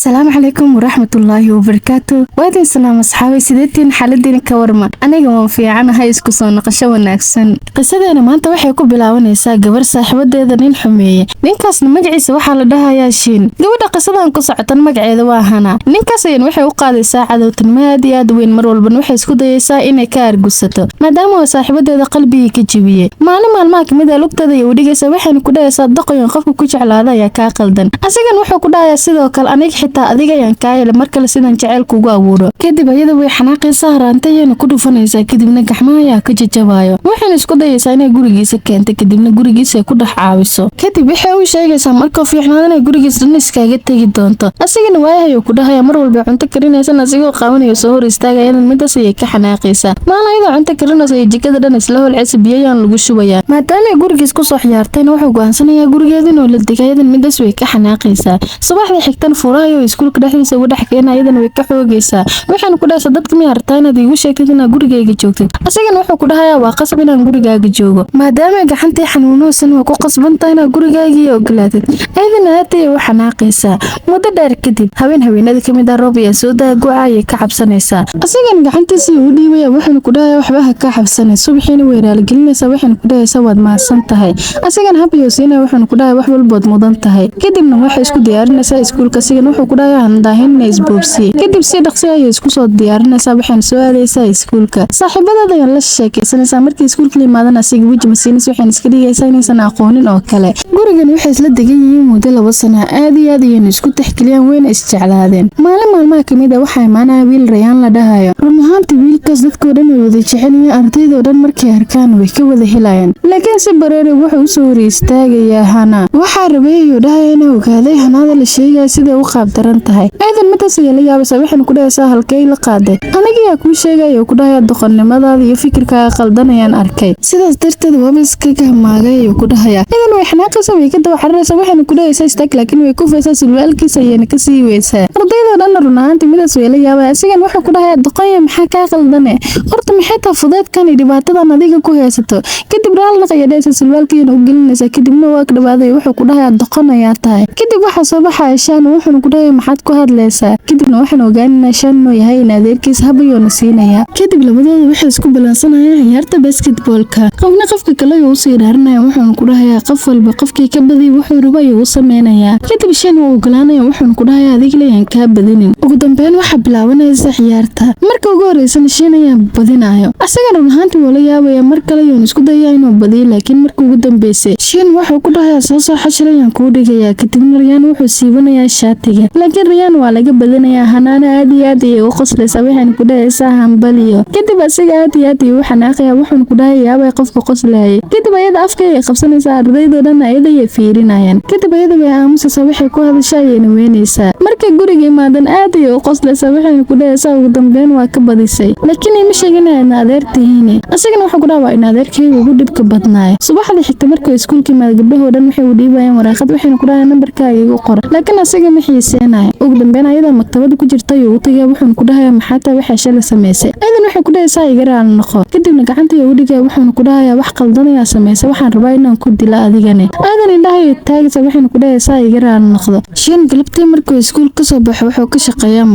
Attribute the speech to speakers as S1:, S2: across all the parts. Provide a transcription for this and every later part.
S1: السلام عليكم ورحمة الله وبركاته. وادين سلام أصحابي سيدتين حالدين كورما أنا جوان في عنا هاي اسكسون نقشة وناكسن قصة أنا ما أنت وحي كوب بالعونيسا جبر صاحب ده نين حمية نينكاس نمجعي سواح على ده ياشين جودا قصة أنقص عطن مجعي ذواهنا نينكاس ينوحي وقاد ساعة وتنمادي أدوين مرول بنوحي سكودا يسا إني كار قصته ما دام صاحب ده قلبي كجبيه معلم الماك مدى لقطة ذي وديجي سواحي نكودا يصدق ينخف كوش على هذا يا كاقلدن أسيجن وحو كودا يسيدو كال أنيك xitaa adiga ayaan kaayay markale sidan jaceylku ugu abuuro kadib ayada way xanaaqaysaa raantayna ku dhufanaysaa kadibna gaxmaha ka jajabayo waxaan isku dayaysaa inay gurigiisa keento kadibna gurigiisa ku dhax caawiso kadib waxay u sheegaysaa marka fiicnaadana gurigiisa iskaaga tagi doonto asigana waayahay ku dhahay mar walba cunto karinaysa asigoo qabanaya soo hor istaagaya midaas ay ka xanaaqaysaa maalayda cunto karinaysa jikada dhan isla holcaysa biyayaan lagu shubayaa maadaama gurigiisa ku soo xiyaartayna wuxuu go'aansanayaa gurigeeda inuu la degayo midaas way ka xanaaqaysaa subaxda xigtan furayo iskuulka dhaxdiisa ugu dhax keenayadana way ka xoogaysaa waxaan ku dhaasay dadka ma yartaa inaad igu sheegtid inaad gurigayga joogtid asagana wuxuu ku dhahayaa waa qasab inaan gurigaaga joogo maadaama gacantii xanuunoosan waa ku qasbantahay inaad gurigaaga ogolaatid ayadana aatay wax xanaaqaysaa muddo dheer kadib haweenada kamid ah roob ayaa soo daagucay ka cabsanaysaa asagana gacantiisa uu dhiibay waxaan ku dhahayaa waxba ha ka cabsanay subaxina way raali gelinaysaa waxaan ku dhahayaa waad maasan tahay asagana habiyo siinay waxaan ku dhahayaa wax walbood mudan tahay kadibna waxay isku diyaarinaysaa iskuulka asagana wuxuu ku dhahayaa daahina isboobsi kadib si dhaqsi ay isku soo diyaarinaysaa waxaan soo aadaysaa iskuulka saaxiibadada ayaa la sheekaysanaysaa markii iskuulka la yimaadana asiga wajhi masiinis waxaan iska dhigaysaa inaysan aqoonin oo kale gurigan waxay isla degan yihiin muddo 2 sano aad iyo aad ayay isku tixgeliyaan weyn isjeclaadeen maalmaha kamid ah waxay maanaa wiil Rayaan la dhahayo run ahaantii wiilkaas dadkoo dhan way wada jecel yihiin ardaydo dhan markay arkaan way ka wada helayaan laakiin si bareere wuxuu soo hor istaagayaa Hana waxa rabay inuu dhahayo inuu ogaaday Hanada la sheegay sida uu qaab daran tahay aydan midaas ay la yaabay waxaan ku dhahayaa halkay la qaaday aniga ku sheegay oo ku dhahayaa doqonnimadaada iyo fikirkaaga qaldanayaan arkay sidaas darteed waa iska gahmaagay oo ku dhahayaa idan way xanaaqaysaa way ka daba xaraysaa waxaan ku dhahayaa istaag laakiin way ku faysaa sulwaalkiisa ayana ka sii weysaa ardayda dhan runaantii midaas way la yaabay asigan wuxuu ku dhahayaa doqonya maxaa ka qaldane horta maxay taa fudeedkan iyo dhibaatadan adiga ku haysato kadib raal naqayadaysa sulwaalkiina u gelinaysaa kadibna waa ka dhawaaday wuxuu ku dhahayaa doqonayaa tahay kadib waxa soo baxay shan wuxuu ku dhahayaa maxaad ku hadlaysaa kadibna waxaan ogaanaynaa shan inuu yahay in adeerkiis habayoona siinaya kadib labadooda waxay isku balansanayaan ciyaarta basketballka qofka kale uu sii dhaaranaya wuxuu ku dhahayaa qof walba qofkii ka badiyay wuxuu rabay uu sameeynaya kadib shan uu ogolaanaya wuxuu ku dhahayaa adiga leeyahay ka badinin ugu dambeyn waxa bilaabanaysa ciyaarta marka ugu horeysan shan ayaa badinayo asagana runaantii wala yaabaya mar kale uu isku dayaa inuu badiyo laakiin marka ugu dambeysay shan wuxuu ku dhahayaa soo xashirayaan ku dhigaya kadib Rayaan wuxuu siibanayaa shaatiga laakiin Rayaan waa laga badanayaa Hanana aad iyo aad ay u qoslaysaa waxaan ku dhahayaa hambaliyo kadib asiga aad iyo aad u xanaaqaya wuxuu ku dhahayaa way qofka qoslay kadib ayada afka ay qabsanaysaa ardayda dhan ayada ay fiirinayaan kadib ayada way aamusaysaa waxay ku hadashaa ayna weynaysaa markay guriga imaadan aad ay u qoslaysaa waxaan ku dhahayaa ugu dambeyn waa ka badisay laakiin ay ma sheeganayaan adeertihiin asagana wuxuu ku dhahayaa in adeerkayga ugu dhibka badnaay subaxdii xigta markay iskuulka imaad gabdhaha dhan waxay u dhiibayaan waraaqad waxaan ku dhahayaa nambarkaaga igu qor laakiin asiga ma xiiseenay ugu dambeyn ayada maktabada ku jirta uu tagay wuxuu ku dhahayaa maxaa taa waxa shalay sameysay aydan waxay ku dhahaysaa iga raal noqo kadibna gacanta uu dhigay wuxuu ku dhahayaa wax qaldanaya sameysay waxaan rabaa inaan ku dilo adigane aydan indhahay taagaysa wuxuu ku dhahaysaa iga raal noqdo shan galabtii markuu iskuulka soo baxo wuxuu ka shaqeeyaa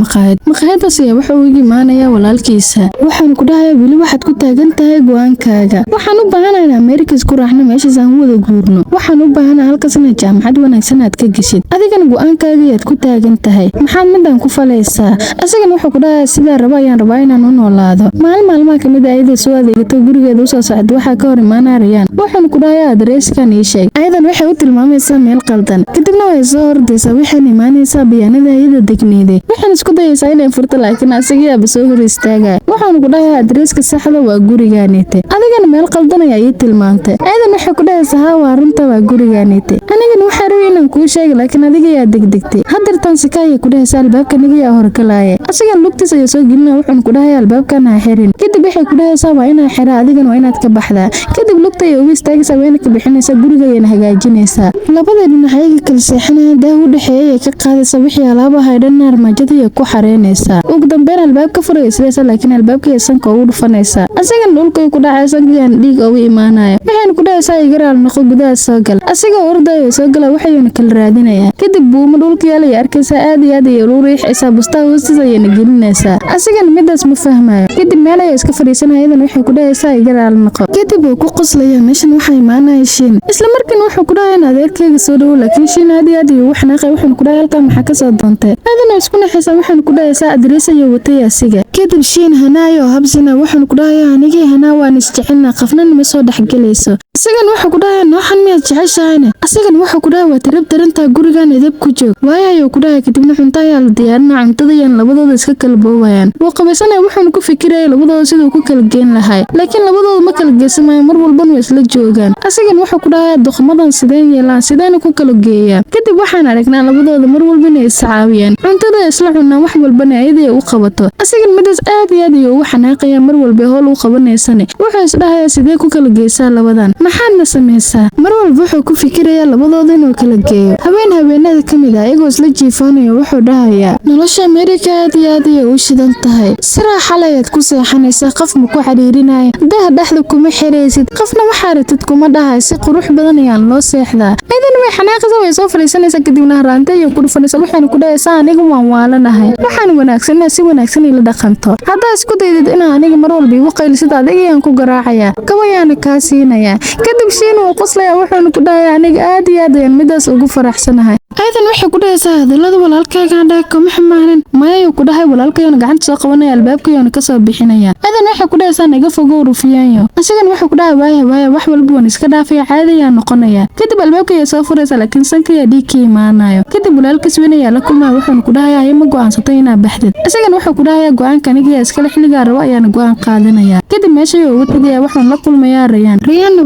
S1: maqaayadaas ayaa wuxuu ugu imaanayaa walaalkiisa wuxuu ku dhahayaa wili waxaad ku taagan tahay go'aankaaga waxaan u baahanahay Americas ku raaxno meeshaas aan wada guurno waxaan u baahanahay halkaas in jaamacad wanaagsan aad ka gashid adigana go'aankaaga aad ku taagan tahay maxaad midaan ku falaysaa asagana wuxuu ku dhahayaa sida rabaa inaan u noolaado maalmaha kamid ah ayada soo adeegato gurigeeda u soo socdo waxa ka hor imaanaya Rayaan wuxuu ku dhahayaa adreeskan ii sheeg aydan waxay u tilmaamaysaa meel qaldan kadibna way soo ordaysaa waxay imaanaysaa bayaanada ayada degneeday waxaan isku dayaysaa inay furto laakiin asiga ba soo hor istaagay wuxuu ku dhahayaa adreeska saxda waa gurigaanite adigana meel qaldan ayay tilmaantay aydan waxay ku dhahaysaa waa runta waa gurigaanite anigana waxaan rabay inaan kuu sheego laakiin adiga ayaa degdegtay hadartan sikay ku dhahaysaa albaabka niga ayaa horgalaya asigan lugtiisa ayaa soo gelinaa wuxuu ku dhahayaa albaabkan ha xirin kadib waxay ku dhahaysaa waa inaa xiraa adigana waa inaad ka baxdaa kadib lugta ay ugu istaagaysaa waa inaad ka bixinaysaa guriga ayana hagaajinaysaa labada dhinac ay kala seexanayaan daa u dhaxeeyay ay ka qaadaysaa wixii alaabaha ay dhan armaajada ay ku xareynaysaa ugu dambeyn albaabka furaysaa laakiin albaabka ay sanka ugu dhufanaysaa asigan dhulka ay ku dhacaysaa giyan dhiig ugu imaanaya waxaan ku dhahaysaa igaraal noqo gudaha soo gal asiga ordayo soo gala waxayna kala raadinayaan kadib buuma dhulka yaalay arkaysaa aad iyo aad ay u riixaysaa bustaa hoostiisa ayayna gelinaysaa asigana midaas ma fahmayo kadib meel ay iska fadhiisanayaan waxay ku dhahaysaa iga raali noqo kadib uu ku qoslaya meeshan waxa imaanaya Shiin isla markiina wuxuu ku dhahay adeerkayga soo dhaw laakiin Shiin aad iyo aad uu xanaaqay wuxuu ku dhahay halka maxaa ka soo doontay aadana isku naxaysaa wuxuu ku dhahaysaa adrees iyo watay asiga kadib Shiin hanaayo habsina wuxuu ku dhahay anigii hanaa waan isjecelnaa qafna ma soo dhaxgalayso isagan wuxuu ku dhahay nooxan miyaad jeceshahayna isagan wuxuu ku dhahay waa tirab darantaa gurigan edeb ku joog waayo ku dhahay kadibna cunto ayaa la diyaarinaa cuntadayaan labadooda iska kala boowayaan wuu qabaysanaya wuxuuna ku fikirayay labadooda siduu ku kala geen lahay laakiin labadooda ma kala geesamayo mar walbana way isla joogaan isagan wuxuu ku dhahay doqmadan sideen yeelaan sideen ku kala geeyaan kadib waxaan aragnaa labadooda mar walbana ay sacaawiyaan cuntada isla cunaa wax walbana ayadii u qabato isagan midaas aad iyo aad u xanaaqaya mar walba howl u qabanaysan wuxuu isdhahayaa sidee ku kala geesaa labadan maxaadna samaysaa mar walba wuxuu ku fikirayaa labadooda inuu kala geeyo haweenada kamid ah iyagoo isla jiifanayo wuxuu dhahayaa nolosha Ameerika aad iyo aad ay u shidan tahay siraa xalayaad ku seexanaysaa qof ma ku xariirinaya dah dhaxda kuma xiraysid qofna waxa ratid kuma dhahay si qurux badan ayaan loo seexdaa idan way xanaaqaysaa way soo fariisanaysaa kadibna haraanta iyo ku dhufanaysaa waxaan ku dhahaysaa aniga waan waalanahay waxaan wanaagsanaa si wanaagsan ila dhaqanto hadda isku daydid in aniga mar walba igu qaylisid adiga ayaan ku garaacaya kabayana ka siinaya kadib Shiin uu qoslaya wuxuu ku dhahay aniga aad iyo aad ayaan midaas ugu faraxsanahay aydan waxay ku dhahaysaa hadalada walaalkayga dhahay kuma xamaanin maayuu ku dhahay walaalkayna gacanta soo qabanaya albaabkayna ka soo bixinaya aydan waxay ku dhahaysaa naga fogow rufiyaanyo asigan wuxuu ku dhahay waaya wax walba waan iska dhaafay caadi ayaa noqonaya kadib albaabkay soo furaysa laakiin sanka dhig ka imaanayo kadib walaalkiis weynaya la kulmaa wuxuu ku dhahay ay ma go'aansatay inaa baxdid asigan wuxuu ku dhahay go'aanka aniga iska xilliga rabo ayaan go'aan qaadanaya kadib meesha uu tagay waxaan la kulmayaa Rayaan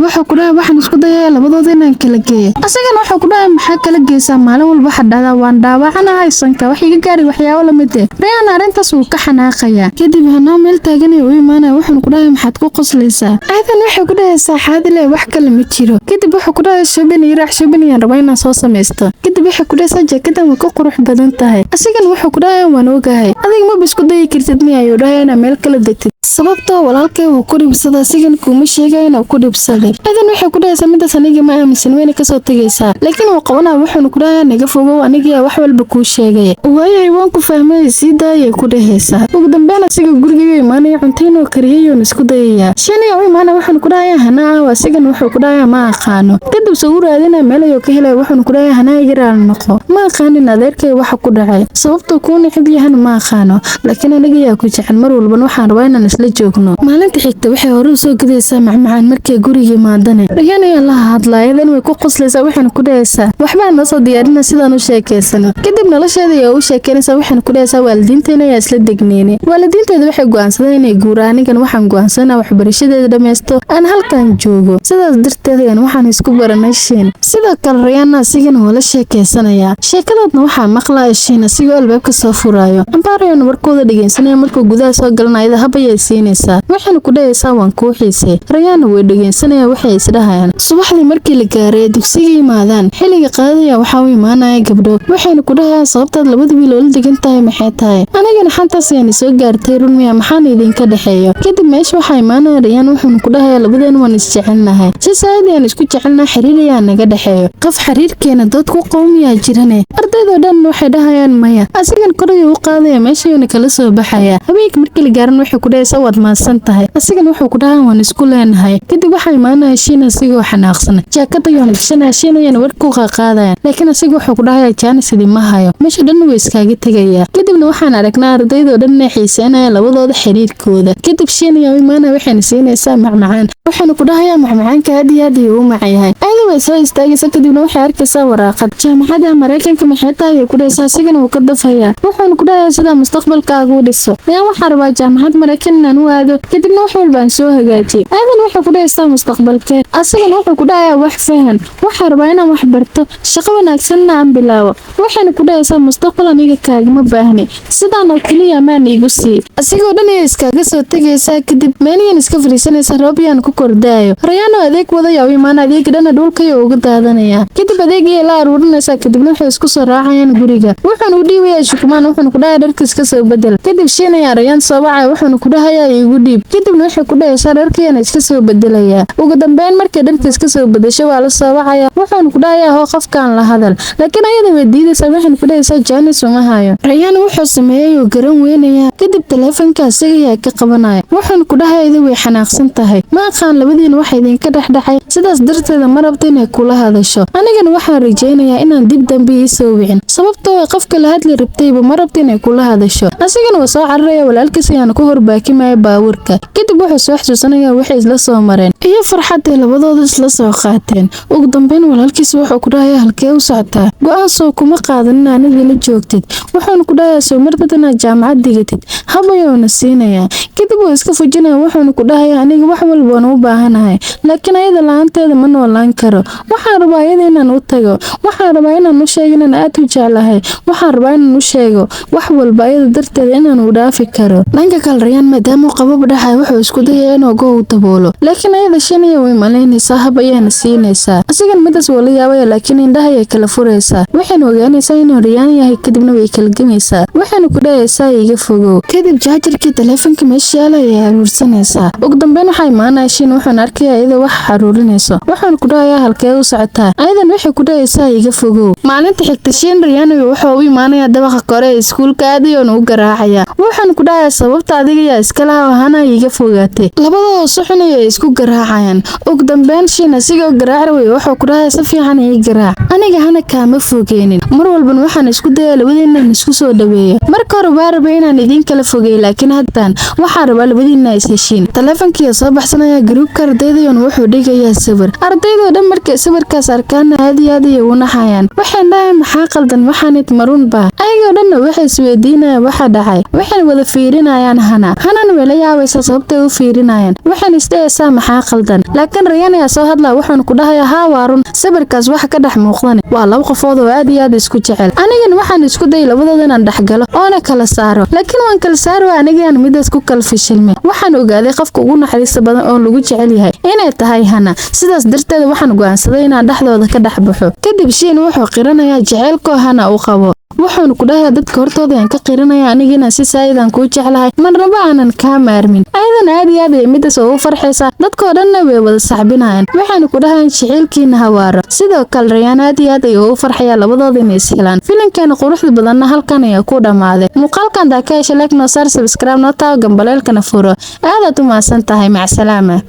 S1: wuxuu ku dhahay waxaan isku dayaa labadooda inaan kala geeyo asigan wuxuu ku dhahay maxaa kala geeysaa maalin walba xadada waan dhaawacanahay sanka wax iga gaari waxyaabo la mid ah Rayaan arintaas uu ka xanaaqaya kadib hanaa meel taagan uu imaanay wuxuu ku dhahay maxaad ku qoslaysaa aydan wuxuu ku dhahay saaxaadile wax kale ma jiro kadib wuxuu ku dhahay shoobin iyo raba inaan soo sameesto kadib wuxuu ku dhahay jaakadan waa ku qurux badan tahay asigan wuxuu ku dhahay waan ogahay adiga ma isku dayi kartid miyay dhahay inaan meel kala degtid sababtoo walaalkay uu ku dhibsada asigan kuma sheegay inuu ku dhibsaday aydan wuxuu ku dhahay midaas aniga ma aaminsan weyn ka soo tagaysaa laakiin uu qabanaa wuxuu ku dhahay naga fogow aniga wax walba ku sheegay waayay waan ku fahmay si daayay ku dhahaysaa ugu dambeyn asiga guriga imaanay cunteeno kariyo isku dayaya Shiin uu imaanay wuxuu ku dhahay hanaa asigan wuxuu ku dhahay ma aqaano kadib soo raadina meel ay ka helay wuxuu ku dhahay hanaa iga raali noqo ma aqaanin adeerkay waxa ku dhacay sababtoo ku nixbiyahan ma aqaano laakiin aniga yaa ku jecel mar walba waxaan rabaa inaan isla joogno maalinta xigta waxay hore soo gadaysaa macmacaan markay guriga imaadane Rayaan ayaa la hadlayeen way ku qoslaysaa waxaan ku dhahaysaa waxba na soo diyaarina sidaan u sheekeysano kadib nolosheeda ay u sheekeynaysaa waxaan ku dhahaysaa waalidiinteena ayaa isla degneene waalidiinteedu waxay go'aansadeen inay guuraan anigan waxaan go'aansanaa waxbarashadeeda dhameysto aan halkan joogo sidaas darteed waxaan isku baranay Shiin sidoo kale Rayaan asigana wala sheekeysanaya sheekadadna waxaa maqlaya Shiin asigoo albaabka soo furayo ambaarayna warkooda dhageysanaya markuu gudaha soo galanayda habayay siinaysaa waxaan ku dhahaysaa waan ku xiisay Rayaan way dhageysanaya waxay isdhahayaan subaxdii markii la gaaray dugsiga imaadaan xilliga qaadaya waxa uu imaanaya gabdho waxayna ku dhahayaan sababtaad labada wiil oo la degan tahay maxay tahay anigana xantaas ayaan soo gaartay runmiya maxaan idinka dhaxeeyo kadib meesha waxa imaanaya Rayaan wuxuu ku dhahayaa labadeen waan isjecelnahay si saadeen isku jecelnaa xiriir ayaa naga dhaxeeyo qof xiriirkeena dad ku qowmiya jirane ardaydo dhan waxay dhahayaan maya asigan koray uu qaadaya meesha uu kala soo baxaya habeenkii markii la gaaran wuxuu ku dhahaysaa waad maasan tahay asigan wuxuu ku dhahay waan isku leenahay kadib waxa imaanaya Shiin asigoo xanaaqsan jaakada iyo nafsana Shiin ayana warku qaadayaan laakiin asiga wuxuu ku dhahayaa jaanisidi ma hayo meesha dhan way iskaaga tagayaa kadibna waxaan aragnaa ardaydo dhan xiiseynaya labadooda xiriirkooda kadib Shiin ayaa imaanaya waxayna siinaysaa macmacaan waxaan ku dhahayaa macmacaanka aad iyo aad uu macayahay ayada way soo istaagaysaa kadibna waxay arkaysaa waraaqad jaamacadda Mareykanka maxay tahay ku dhahaysaa asigana uu ka dafayaa wuxuu ku dhahayaa sida mustaqbalkaaga u dhiso ayaan waxa rabaa jaamacad Mareykan inaan u aado kadibna wax walba aan soo hagaajiyay ayadan wuxuu ku dhahaysaa mustaqbalkeed asigana wuxuu ku dhahayaa wax fahan waxa rabaa inaan wax barto shaqo wanaagsan aan bilaabo waxaan ku dhahaysaa mustaqbal aniga kaagama baahni sidaan oo kaliya ma iigu sii asigoo dhan ay iskaga soo tagaysaa kadib meeliyan iska fariisanaysaa roobiyaan ku kordaayo Rayaan adeeg wadaya oo imaan adeeg dhan dhulka iyo uga daadanaya kadib adeegii la aruurinaysaa kadibna waxay isku soo raacayaan guriga wuxuu u dhiibay shukumaan wuxuu ku dhahay dharka iska iska soo bedel. Kadib Shiin ayaa Rayaan soo wacay wuxuuna ku dhahayaa igu dhiib. Kadibna waxay ku dhahaysaa dharkeena iska soo bedelayaa. Ugu dambeyn markay dharka iska soo bedesho waa la soo wacaya wuxuuna ku dhahayaa hoo qofkaan la hadal. Laakiin ayada way diidaysaa waxay ku dhahaysaa Janice uma hayo. Rayaan wuxuu sameeyay oo garan weynaya. Kadib taleefanka isaga ayaa ka qabanaya. Wuxuuna ku dhahayaa way xanaaqsan tahay. Ma aqaan labadiina wax idinka dhaxdhaxay. Sidaas darteed ma rabto inay kula hadasho. Anigana waxaan rajaynayaa inaan dib dambe ii soo wicin. Sababtoo ah qofka la hadli rabtayba ma rabto inay kula hadasho. Asigana waa soo cararaya walaalkiis ayaan ku horbaakimayo baabuurka. Kadib wuxuu soo xasuusanayaa wixii isla soo mareen iyo farxadda labadooda isla soo qaateen. Ugu dambeyn walaalkiis wuxuu ku dhahayaa halkee u socotaa. Go'aan soo kuma qaadan aniga la joogtid. Wuxuuna ku dhahayaa soo martadana jaamacad digatid. Habayona siinaya. Kadib wuu iska fujinaya wuxuuna ku dhahayaa aniga wax walba waan u baahanahay. Laakiin ayada la'aanteeda ma noolaan karo. Waxaan rabaa ayada inaan u tago. Waxaan rabaa inaan u sheego inaan aad u jeclahay. Waxaan rabaa inaan u sheego wax walba ayada darteeda inaan u dhaafi karo. Dhanka kale Rayaan maadaama uu qabo dhaxay wuxuu isku dayayaa inuu go daboolo. Laakiin ayada Shiin way malaynaysaa habayana siinaysaa. Asigan midaas wuu la yaabaya laakiin indhaha ay kala furaysaa. Waxaan ogaanaysaa inuu Rayaan yahay kadibna way kala gamaysaa. Waxaan ku dhahaysaa iga fogow. Kadib jaajarkii taleefanka meesha yaala ay aruursanaysaa. Ugu dambeyn waxay imaanaysaa Shiin wuxuuna arkayaa iyada wax xaruurinayso. Waxaan ku dhahayaa halkee u socotaa. Ayadan waxay ku dhahaysaa iga fogow. Maalinta xigta Shiin Rayaan wuxuu u imaanayaa dabaqa kore ee iskuulka aadayoona u garaacaya. Waxaan ku dhahayaa sababta adiga yaa iska lahaa hana iga fogaatay. Labadooda suxun ay isku garaacayaan. Ugu dambeyn Shiin asigoo garaacay wuxuu ku dhahayaa si fiican ii garaac. Aniga hana kaama fogeenin. Mar walba waxaan isku dayaa labadiina isku soo dhaweeyo. Marka hore waa rabay inaan idin kala fogeeyo laakiin haddaan waxaan rabaa labadiina is heshiin. Taleefankii soo baxsanaya groupka ardayda wuxuu dhigayaa sawir. Ardayda dhan markay sawirkaas arkaan aad iyo u naxayaan. Waxaan dhahay maxaa qaldan waxaan marun baa. Ayagoo dhan waxay isweydiinayaan waxa dhacay. Waxay wada fiirinayaan hana wala yaawaysa sababtay u fiirinayaan. Waxaan isdhaysaa maxaa qaldan. Laakiin Rayaan ayaa soo hadlaa wuxuuna ku dhahayaa haa waarun sawirkaas waxa ka dhex muuqdan. Waa laba qofood oo aad iyo aad isku jecel. Anigana waxaan isku day labadooda inaan dhaxgalo oo kala saaro. Laakiin waan kala saaro aniga midaas ku kala fishilmay. Waxaan ogaaday qofka ugu naxariista badan oo lagu jecel yahay inay tahay hana. Sidaas darteed waxaan go'aansaday inaan dhaxdooda ka dhex baxo. Kadib Shiin wuxuu qiranayaa jaceylka hana uu qabo. wuxuuna ku dhahayaa dadka hortooda aan ka qirinaya anigina si saayidan ku jeclahay marnaba aanan ka maarmin aydan aad iyo aad midas oo u farxaysa dadkoo dhanna way wada saxbinayaan waxaana ku dhahayn shicilkiina hawaaro sidoo kale Rayaan aad iyo aad ay u farxaya labadooda inay ishelaan filimkan quruxda badanna halkan ayaa ku dhamaaday muuqaalkan daa ka heshay like no subscribe no taa gambaleelkana furo aad u maasan tahay mac salaama